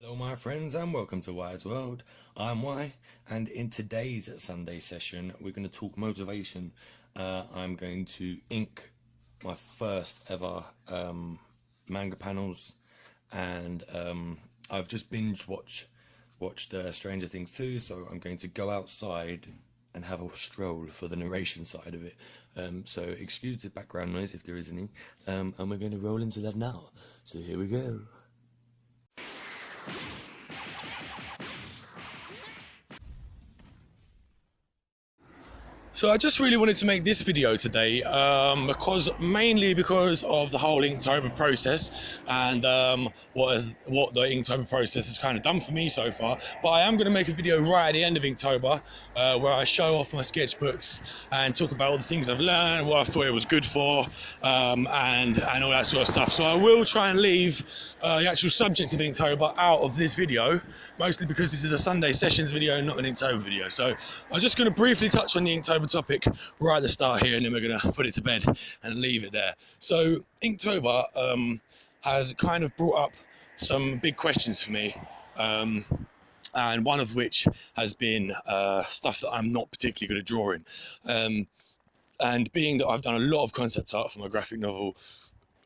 Hello my friends and welcome to Y's World. I'm Y, and in today's Sunday session we're going to talk motivation. I'm going to ink my first ever manga panels, and I've just watched Stranger Things 2, so I'm going to go outside and have a stroll for the narration side of it. So excuse the background noise if there is any, and we're going to roll into that now. So here we go. So I just really wanted to make this video today mainly because of the whole Inktober process and what the Inktober process has kind of done for me so far. But I am going to make a video right at the end of Inktober where I show off my sketchbooks and talk about all the things I've learned, what I thought it was good for, and all that sort of stuff. So I will try and leave the actual subject of Inktober out of this video, mostly because this is a Sunday sessions video, not an Inktober video. So I'm just going to briefly touch on the Inktober topic right at the start here, and then we're going to put it to bed and leave it there. So Inktober has kind of brought up some big questions for me, and one of which has been stuff that I'm not particularly good at drawing. And being that I've done a lot of concept art for my graphic novel,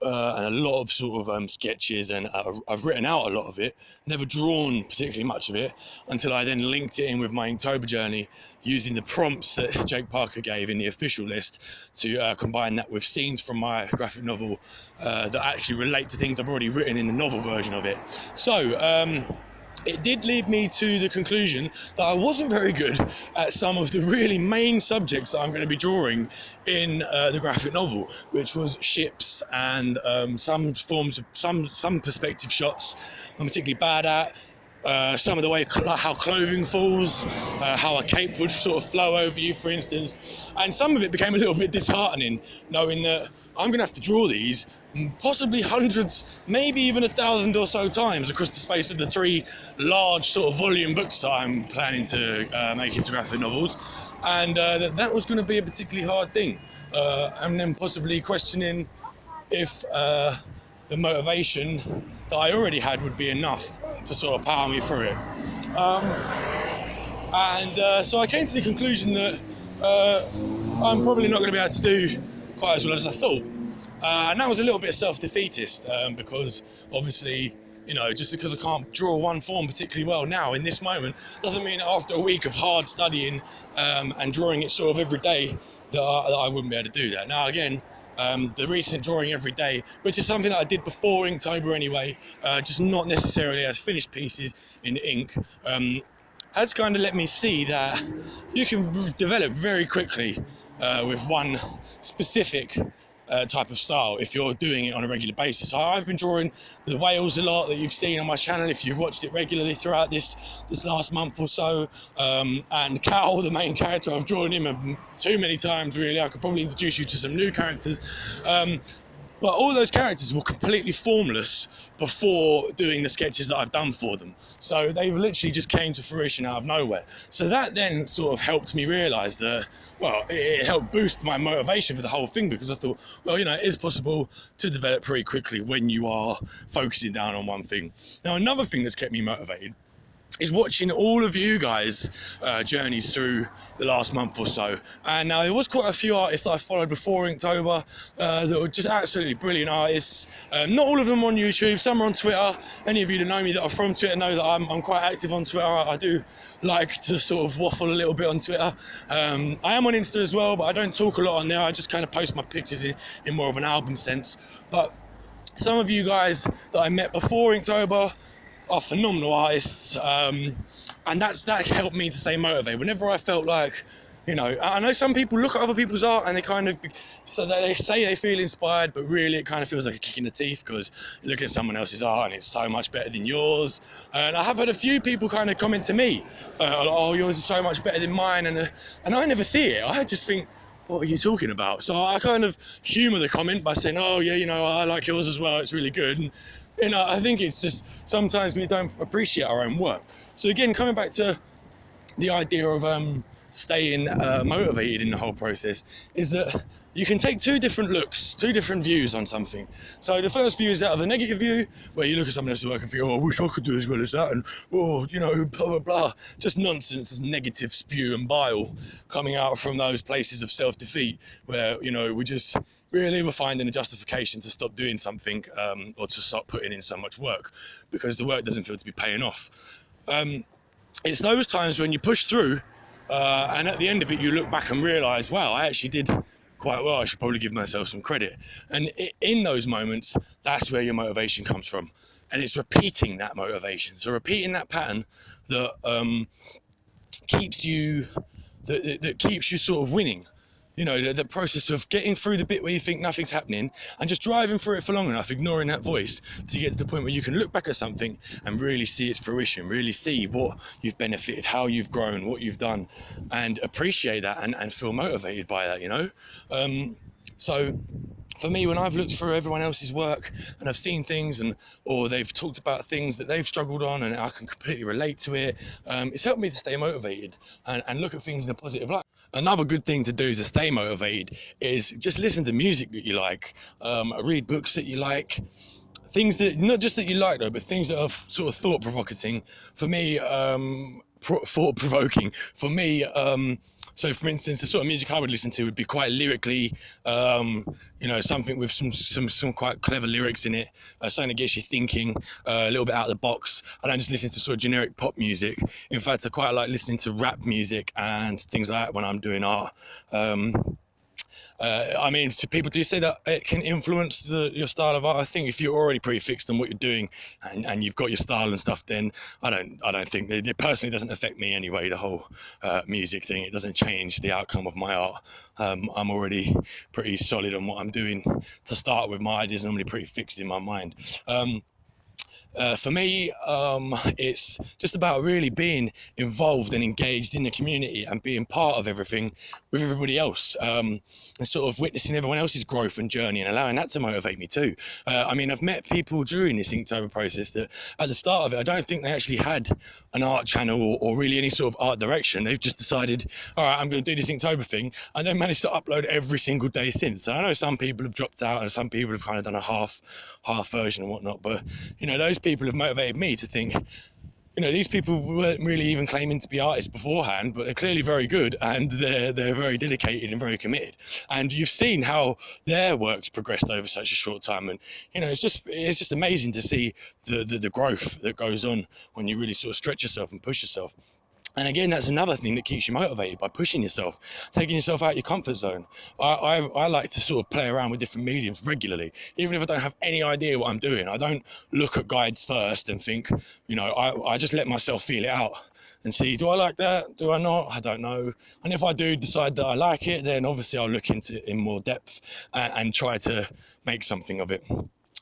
and a lot of sort of sketches, and I've written out a lot of it, never drawn particularly much of it until I then linked it in with my Inktober journey using the prompts that Jake Parker gave in the official list to combine that with scenes from my graphic novel that actually relate to things I've already written in the novel version of it. So it did lead me to the conclusion that I wasn't very good at some of the really main subjects that I'm going to be drawing in the graphic novel, which was ships and some forms of some perspective shots I'm particularly bad at. Some of the way how clothing falls, how a cape would sort of flow over you, for instance, and some of it became a little bit disheartening, knowing that I'm going to have to draw these possibly hundreds, maybe even 1,000 or so times across the space of the 3 large sort of volume books that I'm planning to make into graphic novels, and that was going to be a particularly hard thing, and then possibly questioning if the motivation that I already had would be enough to sort of power me through it. So I came to the conclusion that I'm probably not going to be able to do quite as well as I thought. And that was a little bit self-defeatist, because obviously, you know, just because I can't draw one form particularly well now in this moment doesn't mean that after a week of hard studying and drawing it sort of every day that I wouldn't be able to do that. Now again, the recent drawing every day, which is something that I did before Inktober anyway, just not necessarily as finished pieces in ink, has kind of let me see that you can develop very quickly with one specific type of style if you're doing it on a regular basis. I've been drawing the whales a lot that you've seen on my channel if you've watched it regularly throughout this last month or so, and Cal, the main character, I've drawn him too many times really. I could probably introduce you to some new characters, but all those characters were completely formless before doing the sketches that I've done for them. So they've literally just came to fruition out of nowhere. So that then sort of helped me realise that, well, it helped boost my motivation for the whole thing, because I thought, well, you know, it is possible to develop pretty quickly when you are focusing down on one thing. Now, another thing that's kept me motivated is watching all of you guys' journeys through the last month or so. And there was quite a few artists that I followed before Inktober that were just absolutely brilliant artists. Not all of them on YouTube, some are on Twitter. Any of you that know me that are from Twitter know that I'm quite active on Twitter. I do like to sort of waffle a little bit on Twitter. I am on Insta as well, but I don't talk a lot on there. I just kind of post my pictures in more of an album sense. But some of you guys that I met before Inktober are phenomenal artists, and that helped me to stay motivated. Whenever I felt like, you know, I know some people look at other people's art and they kind of, so they say they feel inspired, but really it kind of feels like a kick in the teeth because you look at someone else's art and it's so much better than yours. And I have had a few people kind of comment to me, oh, yours is so much better than mine, and I never see it. I just think, what are you talking about? So I kind of humour the comment by saying, oh yeah, you know, I like yours as well, it's really good. And, you know, I think it's just sometimes we don't appreciate our own work. So again, coming back to the idea of staying motivated in the whole process, is that you can take two different looks, two different views on something. So the first view is that of a negative view, where you look at someone else's work and think, oh, I wish I could do as well as that, and oh, you know, blah blah blah. Just nonsense, this negative spew and bile coming out from those places of self-defeat, where we just really were finding a justification to stop doing something, or to stop putting in so much work because the work doesn't feel to be paying off. It's those times when you push through, and at the end of it, you look back and realise, wow, I actually did quite well. I should probably give myself some credit. And in those moments, that's where your motivation comes from. And it's repeating that motivation. So repeating that pattern that keeps you that keeps you sort of winning. The process of getting through the bit where you think nothing's happening and just driving through it for long enough, ignoring that voice, to get to the point where you can look back at something and really see its fruition, really see what you've benefited, how you've grown, what you've done, and appreciate that, and feel motivated by that. So for me, when I've looked through everyone else's work and I've seen things, or they've talked about things that they've struggled on, and I can completely relate to it, it's helped me to stay motivated and look at things in a positive light. Another good thing to do to stay motivated is just listen to music that you like, read books that you like, things that, not just that you like though, but things that are sort of thought provoking. For me, thought provoking. For me, so for instance, the sort of music I would listen to would be quite lyrically, something with some quite clever lyrics in it, something that gets you thinking, a little bit out of the box. I don't just listen to sort of generic pop music. In fact, I quite like listening to rap music and things like that when I'm doing art. I mean, to people, do you say that it can influence your style of art? I think if you're already pretty fixed on what you're doing, and you've got your style and stuff, then I don't think it personally doesn't affect me anyway. The whole music thing, it doesn't change the outcome of my art. I'm already pretty solid on what I'm doing to start with. My ideas are normally pretty fixed in my mind. For me, it's just about really being involved and engaged in the community and being part of everything with everybody else, and sort of witnessing everyone else's growth and journey and allowing that to motivate me too. I mean, I've met people during this Inktober process that at the start of it, I don't think they actually had an art channel, or really any sort of art direction. They've just decided, all right, I'm going to do this Inktober thing, and then managed to upload every single day since. So I know some people have dropped out and some people have kind of done a half version and whatnot, but those people have motivated me to think, these people weren't really even claiming to be artists beforehand, but they're clearly very good, and they're very dedicated and very committed. And you've seen how their work's progressed over such a short time, and it's just amazing to see the growth that goes on when you really sort of stretch yourself and push yourself. And again, that's another thing that keeps you motivated, by pushing yourself, taking yourself out your comfort zone. I like to sort of play around with different mediums regularly, even if I don't have any idea what I'm doing. I don't look at guides first and think, I just let myself feel it out and see, do I like that? Do I not? I don't know. And if I do decide that I like it, then obviously I'll look into it in more depth, and try to make something of it.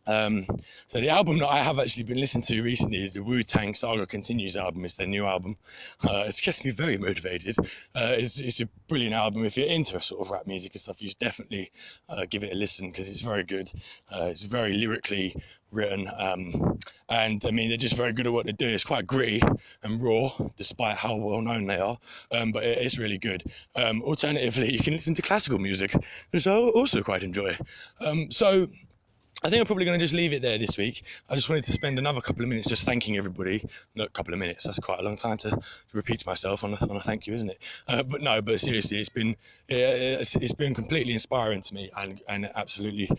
Um, so the album that I have actually been listening to recently is the Wu-Tang Saga Continues album. It's their new album. It's kept me very motivated. It's a brilliant album. If you're into sort of rap music and stuff, you should definitely give it a listen, because it's very good. It's very lyrically written, and I mean, they're just very good at what they do. It's quite gritty and raw, despite how well known they are, but it's really good. Alternatively, you can listen to classical music, which I also quite enjoy. So I think I'm probably going to just leave it there this week. I just wanted to spend another couple of minutes just thanking everybody. Not a couple of minutes, that's quite a long time to repeat to myself on a thank you, isn't it? But seriously, it's been completely inspiring to me, and absolutely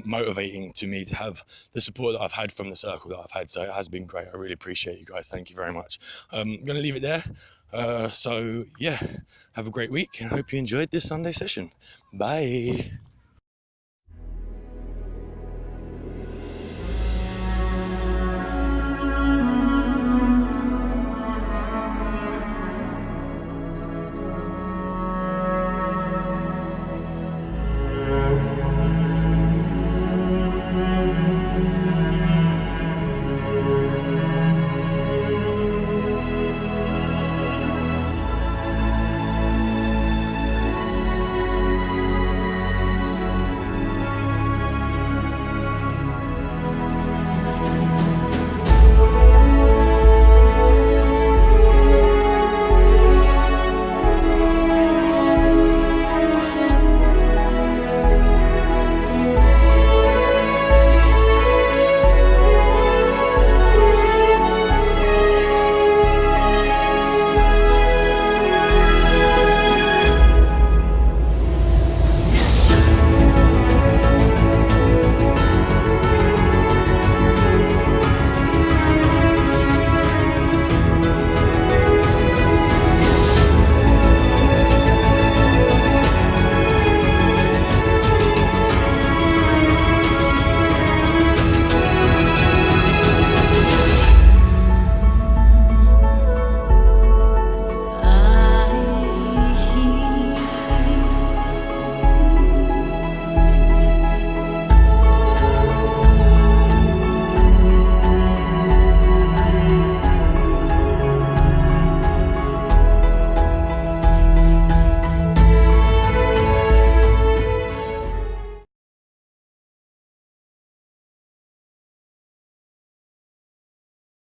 motivating to me to have the support that I've had from the circle that I've had. So it has been great. I really appreciate you guys. Thank you very much. I'm going to leave it there. So yeah, have a great week, and I hope you enjoyed this Sunday session. Bye.